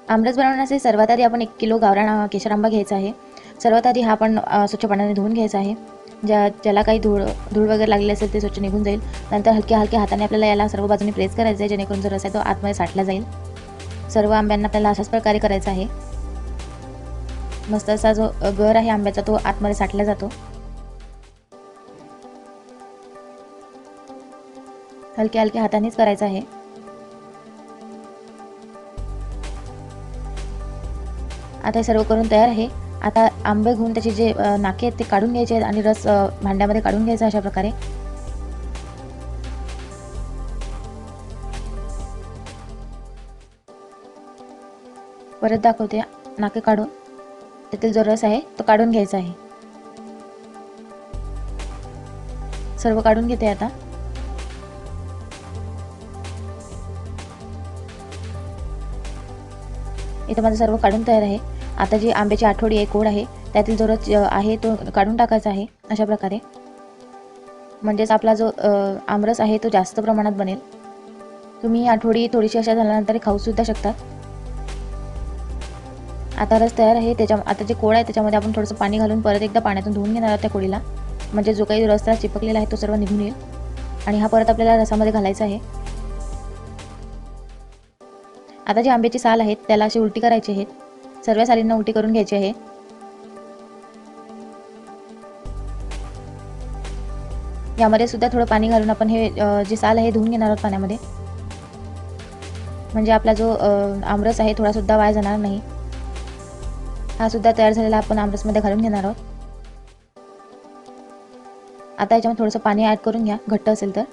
आमरस बनवण्यासाठी सर्वात आधी आपण 1 किलो गावरान केशर आंबा घ्यायचा आहे. सर्वात आधी हा आपण स्वच्छ पाण्याने धुवून घ्यायचा आहे. ज्याला काही धूळ वगैरे लागलेली असेल ते स्वच्छ निघून जाईल. नंतर हलक्या हाताने आपल्याला याला सर्व बाजूनी प्रेस करायचं आहे, जेणेकरून जो रस आहे तो आतमध्ये साठला जाईल. सर्व आंब्यांना आपल्याला अशाच प्रकारे करायचं आहे. मस्त असा जो गर आहे आंब्याचा तो आतमध्ये साठला जातो. हलक्या हातानेच करायचं आहे. आता हे सर्व करून तयार आहे. आता आंबे घेऊन त्याचे जे नाके आहेत ते काढून घ्यायचे आहेत आणि रस भांड्यामध्ये काढून घ्यायचा अशा प्रकारे. परत दाखवते. नाके काढून त्यातील जो रस आहे तो काढून घ्यायचा आहे. सर्व काढून घेते आता. इथं माझं सर्व काढून तयार आहे. आता जी आंब्याची आठवडी आहे, कोड आहे, त्यातील जो रस आहे तो काढून टाकायचा आहे अशा प्रकारे. म्हणजेच आपला जो आमरस आहे तो जास्त प्रमाणात बनेल. तुम्ही आठवडी थोडीशी अशा झाल्यानंतर खाऊ सुद्धा शकता. आता रस तयार आहे. आता जे कोड आहे त्याच्यामध्ये आपण थोडंसं पाणी घालून परत एकदा पाण्यातून धुवून घेणार आहोत त्या कोडीला. म्हणजे जो काही रस त्याला चिपकलेला आहे तो सर्व निघून येईल. आणि हा परत आपल्याला रसामध्ये घालायचा आहे. आता जी आंब्याची साल आहेत त्याला अशी उलटी करायची आहे. सर्व सालींना उलटी करून घ्यायची आहे. यामध्ये सुद्धा थोडं पाणी घालून आपण हे जे साल आहे धुवून घेणार आहोत पाण्यामध्ये. म्हणजे आपला जो आमरस आहे थोडा सुद्धा वाया जाणार नाही. हा सुद्धा तयार झालेला आपण आमरसमध्ये घालून घेणार आहोत. आता याच्यामध्ये थोडंसं पाणी ॲड करून घ्या, घट्ट असेल तर.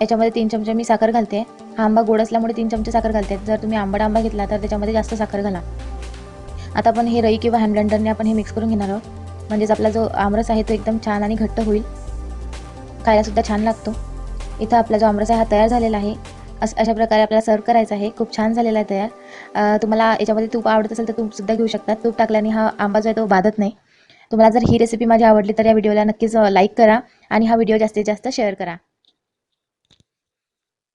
याच्यामध्ये 3 चमचे मी साखर घालते. हा आंबा गोड असल्यामुळे 3 चमचे साखर घालते. जर तुम्ही आंबट आंबा घेतला तर त्याच्यामध्ये जास्त साखर घाला. आता आपण हे रई किंवा हँड ब्लेंडरने आपण हे मिक्स करून घेणार आहोत. म्हणजेच आपला जो आमरस आहे तो एकदम छान आणि घट्ट होईल. खायला सुद्धा छान लागतो. इथं आपला जो आमरस आहे हा तयार झालेला आहे. अशा प्रकारे आपल्याला सर्व करायचा आहे. खूप छान झालेला आहे तयार. तुम्हाला याच्यामध्ये तूप आवडत असेल तर तूप सुद्धा घेऊ शकता. तूप टाकल्याने हा आंबा जो आहे तो बाधत नाही. तुम्हाला जर ही रेसिपी माझी आवडली तर या व्हिडिओला नक्कीच लाईक करा आणि हा व्हिडिओ जास्तीत जास्त शेअर करा.